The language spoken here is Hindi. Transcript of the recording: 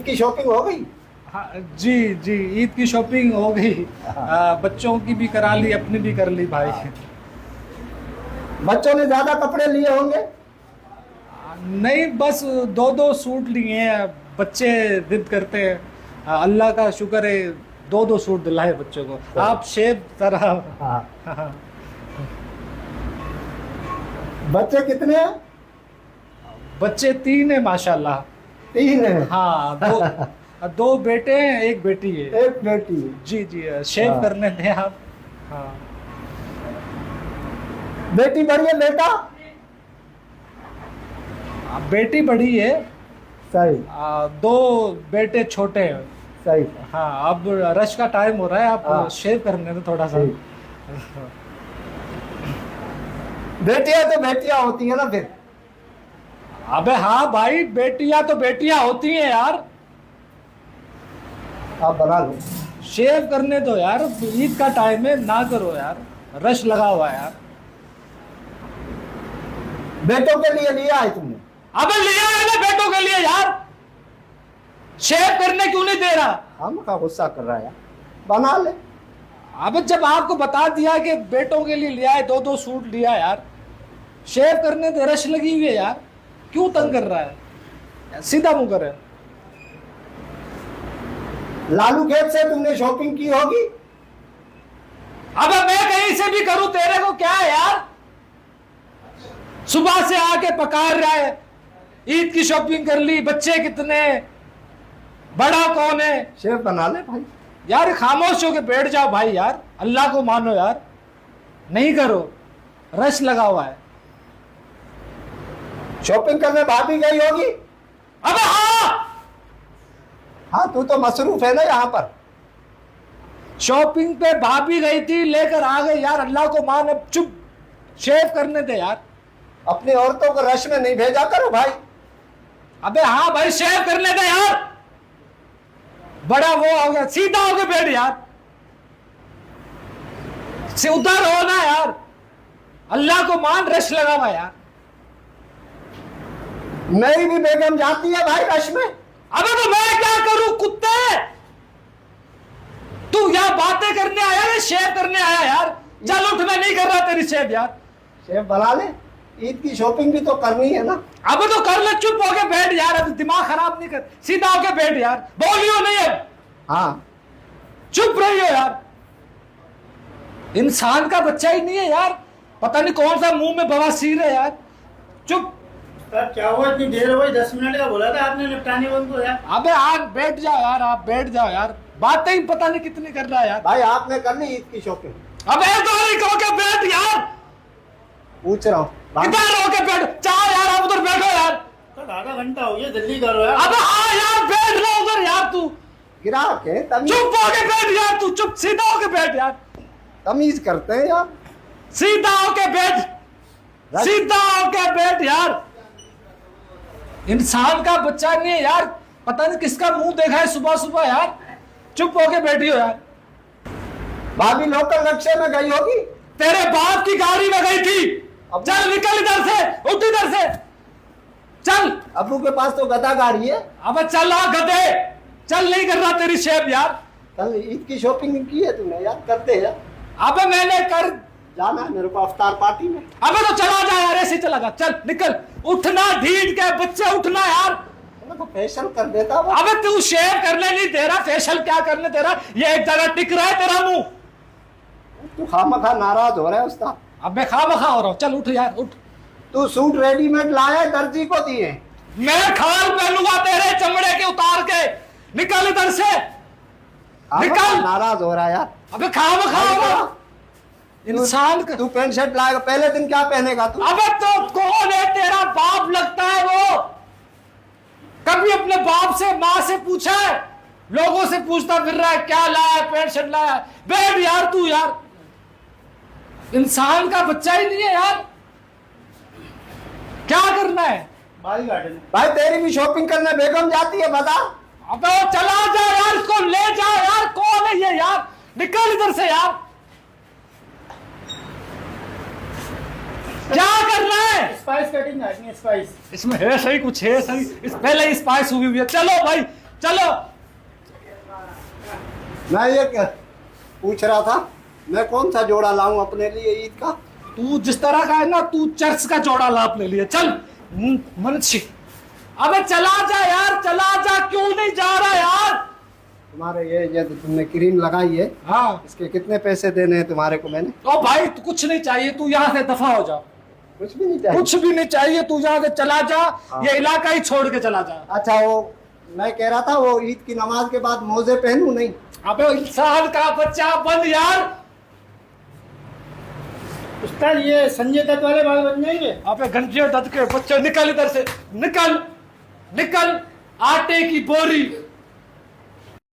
की शॉपिंग हो गई? हाँ जी जी, ईद की शॉपिंग हो गई। बच्चों की भी करा ली, अपनी भी कर ली भाई। बच्चों ने ज्यादा कपड़े लिए होंगे? नहीं, बस 2-2 सूट लिए हैं। बच्चे जिद करते हैं, अल्लाह का शुक्र है 2-2 सूट दिलाए बच्चों को। आप शेब तरह। हाँ। बच्चे कितने हैं? बच्चे 3 है माशाल्लाह। 3 है? हाँ, 2 बेटे हैं, 1 बेटी है। 1 बेटी? जी जी, शेव हाँ। करने दें आप। हाँ, बेटी बड़ी है, बेटा? बेटी बड़ी है, सही। 2 बेटे छोटे हैं। सही। हाँ, अब रश का टाइम हो रहा है, आप हाँ। शेव करने दो थोड़ा सा। बेटियां तो बेटियां होती है ना फिर। अबे हाँ भाई, बेटियां तो बेटियां होती हैं यार। आप बना लो। शेव करने दो यार, ईद का टाइम है, ना करो यार, रश लगा हुआ है यार। बेटों के लिए लिया है तुमने? अबे लिया है ना बेटों के लिए यार, शेव करने क्यों नहीं दे रहा? हम का गुस्सा कर रहा है यार, बना ले। अब जब आपको बता दिया कि बेटों के लिए लिया है, 2-2 सूट लिया यार, शेव करने दे, रश लगी हुई है यार, क्यों तंग कर रहा है? सीधा मुंह करे। लालू खेत से तुमने शॉपिंग की होगी? अबे मैं कहीं से भी करूं, तेरे को क्या है यार? सुबह से आके पकार रहा है, ईद की शॉपिंग कर ली, बच्चे कितने, बड़ा कौन है? शेफ बना ले भाई। यार खामोश होके बैठ जाओ भाई यार, अल्लाह को मानो यार, नहीं करो, रश लगा हुआ है। शॉपिंग करने भाभी गई होगी? अबे हाँ, हाँ, तू तो मसरूफ है ना यहाँ पर। शॉपिंग पे भाभी गई थी, लेकर आ गई यार, अल्लाह को मान। अब चुप, शेव करने दे यार। अपनी औरतों को रश में नहीं भेजा करो भाई। अबे हाँ भाई, शेव करने दे यार, बड़ा वो हो गया, सीधा होके बैठ यार, से उधर हो ना यार, अल्लाह को मान, रश लगा हुआ यार। मेरी भी बेगम जाती है भाई रश में। अबे तो मैं क्या करूं कुत्ते? तू यहाँ बातें करने आया या शेव करने आया यार? चल उठ, मैं नहीं कर रहा तेरी शेव यार। शेफ बना ले, ईद की शॉपिंग भी तो करनी है ना। अब तो कर ले, चुप होके बैठ यार, अब दिमाग खराब नहीं कर, सीधा होके बैठ यार, बोलियो नहीं है। हाँ, चुप रहियो यार, इंसान का बच्चा ही नहीं है यार, पता नहीं कौन सा मुंह में बवासीर है यार। चुप। सर क्या हुआ, इतनी देर हो गई? 10 मिनट का बोला था आपने, निपटाने को यार। अबे आप बैठ जाओ यार, आप बैठ जाओ यार, बातें ही पता नहीं कितनी कर रहा है यार। भाई आपने कर ली ईद की शॉपिंग? अबे तो नहीं कहो के बैठ यार, पूछ रहा हूँ। इधर होके बैठ, चाहो यार, आप उधर बैठो यार। सर आधा घंटा हो गया, जल्दी करो यार। अबे हाँ यार, बैठ रहा उधर यार, तू ग्राहक है, चुप होके बैठ यार, तू चुप, सीधा होके बैठ यार, तमीज करते हैं यार। सीधा होके बैठ, सीधा होके बैठ यार, इंसान का बच्चा नहीं है यार, पता नहीं किसका मुंह देखा है सुबह सुबह यार, चुप होके बैठियो यार। भाभी लोकल रिक्शे में गई होगी? तेरे बाप की गाड़ी में गई थी, चल निकल इधर से, उठ इधर से, चल। अबू के पास तो गधा गाड़ी है। अबे चल आ गधे, चल, नहीं कर रहा तेरी शेप यार। कल ईद की शॉपिंग की है तूने यार? करते हैं। अबे मैंने कर, जाना है मेरे को अफ्तार पार्टी में। अबे तो चला जा यार, ऐसे चला जा, चल निकल, उठना, ढीठ के बच्चे उठना यार। तो फेशियल कर देता वो। अबे तू शेव करने नहीं दे रहा, फेशियल क्या करने दे रहा, ये एक जगह टिक रहा है तेरा मुंह। तू खामखा नाराज हो रहा है उस्ताद। अबे खामखा हो रहा हूं, चल उठ यार, उठ। तू सूट रेडीमेड लाया, दर्जी को दिए? मैं खाल पहनूंगा तेरे चमड़े के उतार के, निकल इधर से, निकल। नाराज हो रहा है यार। अबे खामखा हो रहा इंसान का। तू पैंट शर्ट लाएगा, पहले दिन क्या पहनेगा तू? अबे तो कौन है, तेरा बाप लगता है वो? कभी अपने बाप से, माँ से पूछा है? लोगों से पूछता फिर रहा है क्या लाया, पैंट शर्ट लाया। बैठ यार तू यार, इंसान का बच्चा ही नहीं है यार, क्या करना है? भाई गार्डन भाई तेरी भी शॉपिंग करने बेगम जाती है, बता। अबे वो चला जा यार, इसको ले जाओ यार, कौन है ये यार, निकल इधर से यार, क्या करना है? स्पाइस कटिंग काटनी है, स्पाइस। इसमें है सही, कुछ है सही, इस पहले स्पाइस हुई हुई है। चलो भाई चलो। मैं ये पूछ रहा था, मैं कौन सा जोड़ा लाऊं अपने लिए ईद का? तू जिस तरह का है ना, तू चर्च का जोड़ा ला अपने लिए। चल मनुष्य, अबे चला जा यार, चला जा, क्यों नहीं जा रहा यार? तुम्हारे ये तो तुमने क्रीम लगाई है, हाँ, इसके कितने पैसे देने हैं तुम्हारे को मैंने? ओ भाई तू कुछ नहीं चाहिए, तू यहाँ से दफा हो जा। कुछ भी नहीं चाहिए? कुछ भी नहीं चाहिए, तू यहाँ से चला जा, ये इलाका ही छोड़ के चला जा। अच्छा, वो मैं कह रहा था, वो ईद की नमाज के बाद मोजे पहनूं नहीं? अबे इंसान का बच्चा बन यार। उस्ताद ये संजय दत्त वाले बाल बन जाएंगे? अबे घंटियों दत्त के बच्चे, निकल इधर से, निकल निकल। आटे की बोरी